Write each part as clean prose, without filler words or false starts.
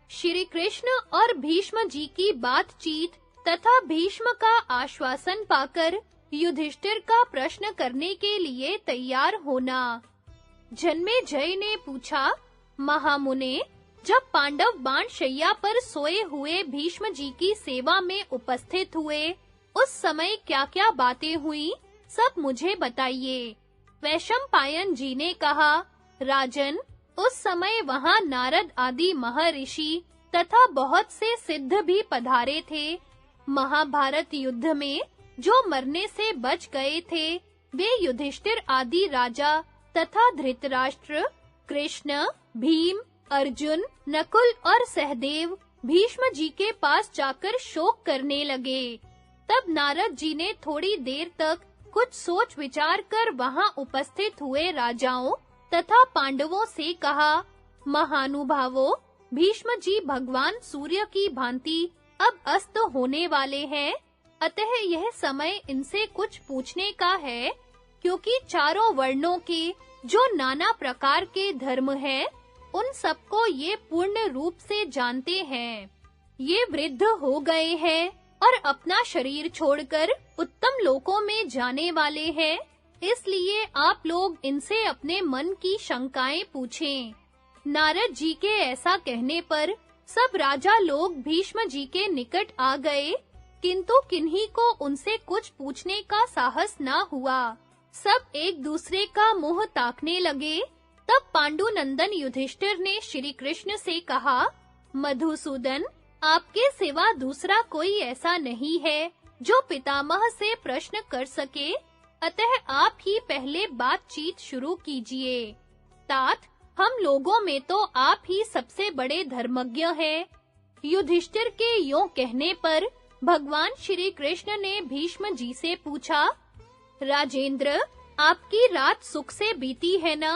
श्री कृष्ण और भीष्म जी की बातचीत तथा भीष्म का आश्वासन पाकर युधिष्ठिर का प्रश्न करने के लिए तैयार होना। जन्मेजय ने पूछा, महामुने, जब पांडव बाणशैया पर सोए हुए भीष्म जी की सेवा में उपस्थित हुए, उस समय क्या-क्या बातें हुई, सब मुझे बताइए। वैशंपायन जी ने कहा, राजन, उस समय वहां नारद आदि महर्षि तथा बहुत से सिद्ध भी पधारे थे। महाभारत युद्ध में जो मरने से बच गए थे, वे युधिष्ठिर आदि राजा तथा धृतराष्ट्र, कृष्ण, भीम, अर्जुन, नकुल और सहदेव भीष्म जी के पास जाकर शोक करने लगे। तब नारद जी ने थोड़ी देर तक कुछ सोच विचार कर वहां उपस्थित हुए राजाओं तथा पांडवों से कहा, महानुभावों, भीष्म जी भगवान सूर्य की भांति अब अस्त होने वाले हैं, अतः यह समय इनसे कुछ पूछने का है, क्योंकि चारों वर्णों के जो नाना प्रकार के धर्म हैं, उन सबको ये पूर्ण रूप से जानते हैं। ये वृद्ध हो गए हैं और अपना शरीर छोड़कर उत्तम लोकों में जाने वाले हैं, इसलिए आप लोग इनसे अपने मन की शंकाएं पूछें। नारद जी के ऐसा कहने पर सब राजा लोग भीष्म जी के निकट आ गए, किंतु किन्हीं को उनसे कुछ पूछने का साहस ना हुआ। सब एक दूसरे का मुंह ताकने लगे। तब पांडुनंदन युधिष्ठिर ने श्री कृष्ण से कहा, मधुसूदन, आपके सिवा दूसरा कोई ऐसा नहीं है जो पितामह से प्रश्न कर सके, अतः आप ही पहले बातचीत शुरू कीजिए। तात, हम लोगों में तो आप ही सबसे बड़े धर्मज्ञ हैं। युधिष्ठिर के यों कहने पर भगवान श्री कृष्ण ने भीष्म जी से पूछा, राजेंद्र, आपकी रात सुख से बीती है ना?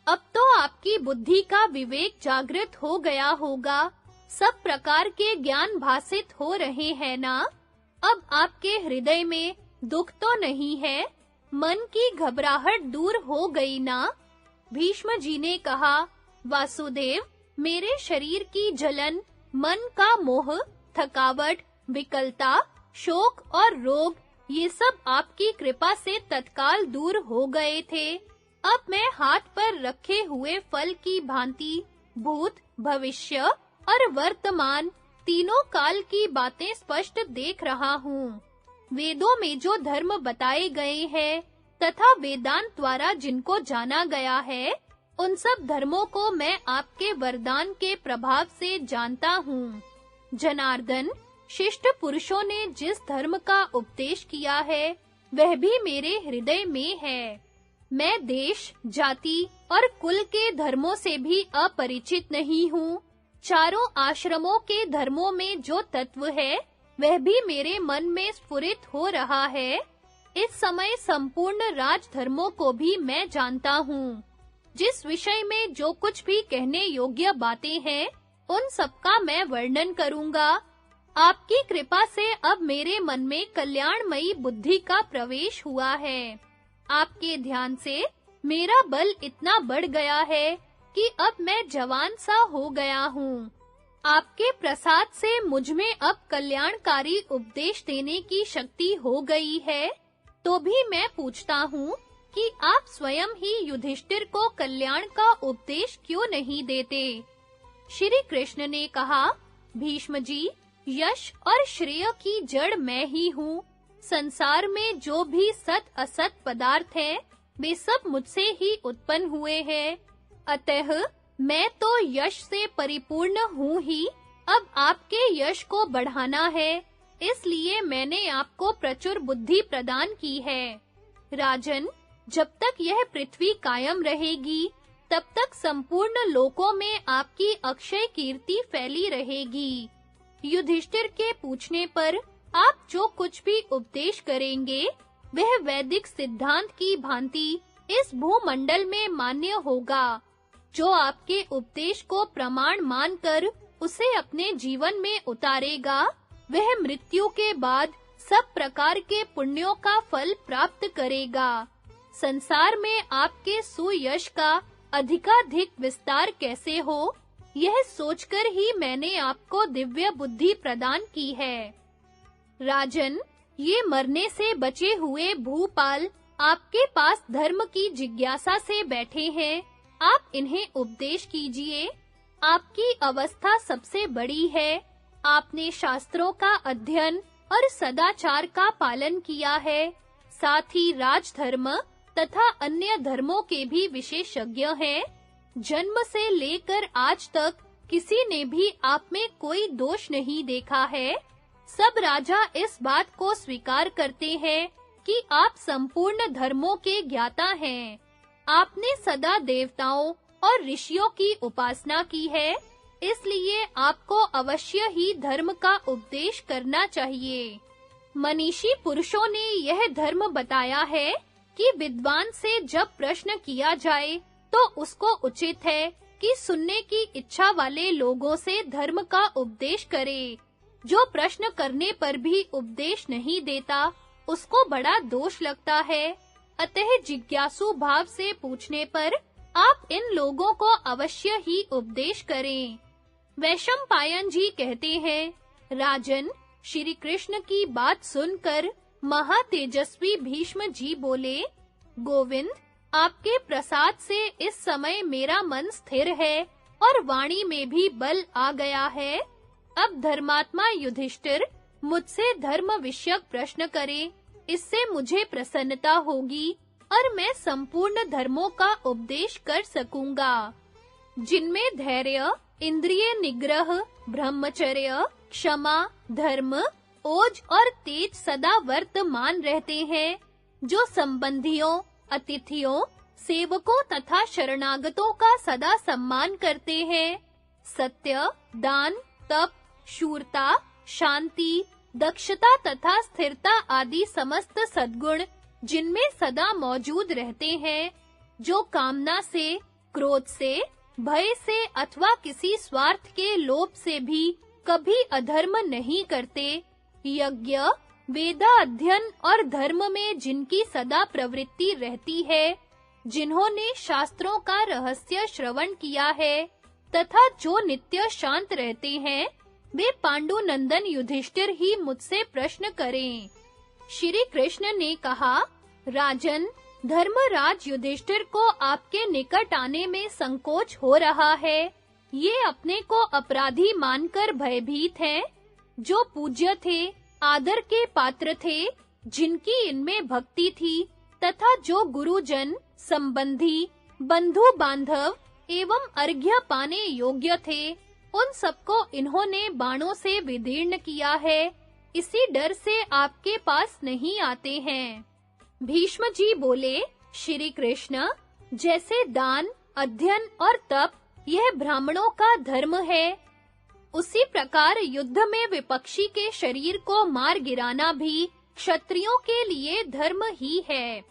अब तो आपकी बुद्धि का विवेक जागृत हो गया होगा, सब प्रकार के ज्ञान भासित हो रहे हैं ना? अब आपके हृदय में दुख तो नहीं है, मन की घबराहट दूर हो गई ना? भीष्म जी ने कहा, वासुदेव, मेरे शरीर की जलन, मन का मोह, थकावट, विकलता, शोक और रोग, ये सब आपकी कृपा से तत्काल दूर हो गए थे। अब मैं हाथ पर रखे हुए फल की भांति भूत, भविष्य और वर्तमान तीनों काल की बातें स्पष्ट देख रहा हूँ। वेदों में जो धर्म बताए गए हैं तथा वेदांत द्वारा जिनको जाना गया है, उन सब धर्मों को मैं आपके वरदान के प्रभाव से जानता हूँ। जनार्दन, शिष्ट पुरुषों ने जिस धर्म का उपदेश किया है, वह भी मेरे हृदय में है। मैं देश, जाति और कुल के धर्मों से भी अपरिचित नहीं हूँ। चारों आश्रमों के धर्मों में जो तत्व है, वह भी मेरे मन में स्फुरित हो रहा है। इस समय संपूर्ण राजधर्मों को भी मैं जानता हूँ। जिस विषय में जो कुछ भी कहने योग्य बातें हैं, उन सबका मैं वर्णन करूँगा। आपकी कृपा से अब मेरे मन में कल्याणमयी बुद्धि का प्रवेश हुआ है। आपके ध्यान से मेरा बल इतना बढ़ गया है कि अब मैं जवान सा हो गया हूँ। आपके प्रसाद से मुझ में अब कल्याणकारी उपदेश देने की शक्ति हो गई है। तो भी मैं पूछता हूँ कि आप स्वयं ही युधिष्ठिर को कल्याण का उपदेश क्यों नहीं देते? श्री कृष्ण ने कहा, भीष्म जी, यश और श्रेय की जड़ मैं ही हूँ। संसार में जो भी सत असत पदार्थ हैं, वे सब मुझसे ही उत्पन्न हुए हैं। अतः मैं तो यश से परिपूर्ण हूँ ही। अब आपके यश को बढ़ाना है, इसलिए मैंने आपको प्रचुर बुद्धि प्रदान की है। राजन, जब तक यह पृथ्वी कायम रहेगी, तब तक संपूर्ण लोकों में आपकी अक्षय कीर्ति फैली रहेगी। युधिष्ठिर के पूछने पर आप जो कुछ भी उपदेश करेंगे, वह वैदिक सिद्धांत की भांति इस भूमंडल में मान्य होगा। जो आपके उपदेश को प्रमाण मानकर उसे अपने जीवन में उतारेगा, वह मृत्यु के बाद सब प्रकार के पुण्यों का फल प्राप्त करेगा। संसार में आपके सुयश का अधिकाधिक विस्तार कैसे हो, यह सोचकर ही मैंने आपको दिव्य बुद्धि प्रदान की है। राजन, ये मरने से बचे हुए भूपाल आपके पास धर्म की जिज्ञासा से बैठे हैं। आप इन्हें उपदेश कीजिए। आपकी अवस्था सबसे बड़ी है। आपने शास्त्रों का अध्ययन और सदाचार का पालन किया है। साथ ही राजधर्म तथा अन्य धर्मों के भी विशेषज्ञ हैं। जन्म से लेकर आज तक किसी ने भी आप में कोई दोष नहीं देखा है। सब राजा इस बात को स्वीकार करते हैं कि आप संपूर्ण धर्मों के ज्ञाता हैं। आपने सदा देवताओं और ऋषियों की उपासना की है, इसलिए आपको अवश्य ही धर्म का उपदेश करना चाहिए। मनीषी पुरुषों ने यह धर्म बताया है कि विद्वान से जब प्रश्न किया जाए तो उसको उचित है कि सुनने की इच्छा वाले लोगों से धर्म का उपदेश करे। जो प्रश्न करने पर भी उपदेश नहीं देता, उसको बड़ा दोष लगता है। अतः जिज्ञासु भाव से पूछने पर आप इन लोगों को अवश्य ही उपदेश करें। वैशंपायन जी कहते हैं, राजन, श्री कृष्ण की बात सुनकर महातेजस्वी भीष्म जी बोले, गोविंद, आपके प्रसाद से इस समय मेरा मन स्थिर है और वाणी में भी बल आ गया है। अब धर्मात्मा युधिष्ठिर मुझसे धर्म विषयक प्रश्न करे, इससे मुझे प्रसन्नता होगी और मैं संपूर्ण धर्मों का उपदेश कर सकूंगा, जिनमें धैर्य, इंद्रिय निग्रह, ब्रह्मचर्य, क्षमा, धर्म, ओज और तेज सदा वर्तमान रहते हैं, जो संबंधियों, अतिथियों, सेवकों तथा शरणागतों का सदा सम्मान करते हैं। सत्य, दान, तप, शूरता, शांति, दक्षता तथा स्थिरता आदि समस्त सद्गुण जिनमें सदा मौजूद रहते हैं, जो कामना से, क्रोध से, भय से अथवा किसी स्वार्थ के लोभ से भी कभी अधर्म नहीं करते, यज्ञ, वेदा अध्ययन और धर्म में जिनकी सदा प्रवृत्ति रहती है, जिन्होंने शास्त्रों का रहस्य श्रवण किया है तथा जो नित्य शांत रहते हैं, वे पांडुनंदन युधिष्ठिर ही मुझसे प्रश्न करें। श्री कृष्ण ने कहा, राजन, धर्मराज युधिष्ठिर को आपके निकट आने में संकोच हो रहा है। ये अपने को अपराधी मानकर भयभीत हैं। जो पूज्य थे, आदर के पात्र थे, जिनकी इनमें भक्ति थी तथा जो गुरुजन, संबंधी, बंधु बांधव एवं अर्घ्य पाने योग्य थे, उन सबको इन्होंने बाणों से विदीर्ण किया है। इसी डर से आपके पास नहीं आते हैं। भीष्म जी बोले, श्री कृष्ण, जैसे दान, अध्ययन और तप यह ब्राह्मणों का धर्म है, उसी प्रकार युद्ध में विपक्षी के शरीर को मार गिराना भी क्षत्रियों के लिए धर्म ही है।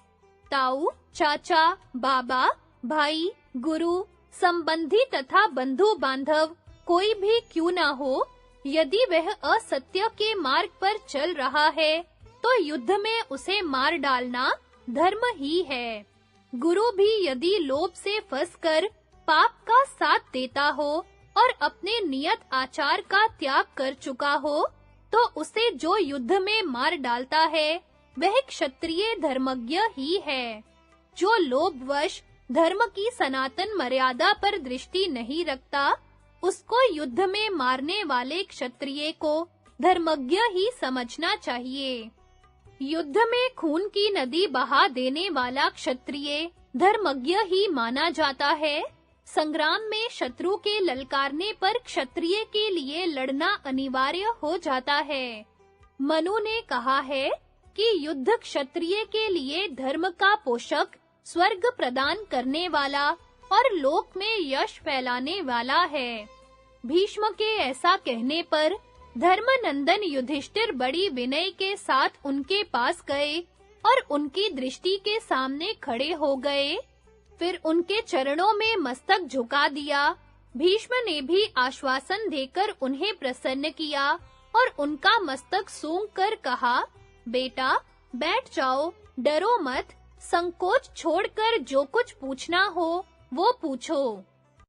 ताऊ, चाचा, बाबा, भाई, गुरु, संबंधी तथा बंधु बांधव कोई भी क्यों ना हो, यदि वह असत्य के मार्ग पर चल रहा है, तो युद्ध में उसे मार डालना धर्म ही है। गुरु भी यदि लोभ से फंसकर पाप का साथ देता हो और अपने नियत आचार का त्याग कर चुका हो, तो उसे जो युद्ध में मार डालता है, वह क्षत्रिय धर्मज्ञ ही है। जो लोभवश धर्म की सनातन मर्यादा पर दृष्टि नहीं रखता, उसको युद्ध में मारने वाले क्षत्रिय को धर्मज्ञ ही समझना चाहिए। युद्ध में खून की नदी बहा देने वाला क्षत्रिय धर्मज्ञ ही माना जाता है। संग्राम में शत्रु के ललकारने पर क्षत्रिय के लिए लड़ना अनिवार्य हो जाता है। मनु ने कहा है कि युद्ध क्षत्रिय के लिए धर्म का पोषक, स्वर्ग प्रदान करने वाला और लोक में यश फैलाने वाला है। भीष्म के ऐसा कहने पर धर्मनंदन युधिष्ठिर बड़ी विनय के साथ उनके पास गए और उनकी दृष्टि के सामने खड़े हो गए। फिर उनके चरणों में मस्तक झुका दिया। भीष्म ने भी आश्वासन देकर उन्हें प्रसन्न किया और उनका मस्तक सूंघकर कहा, बेटा, बैठ जाओ, डरो मत, संकोच छोड़कर जो कुछ पूछना हो वो पूछो।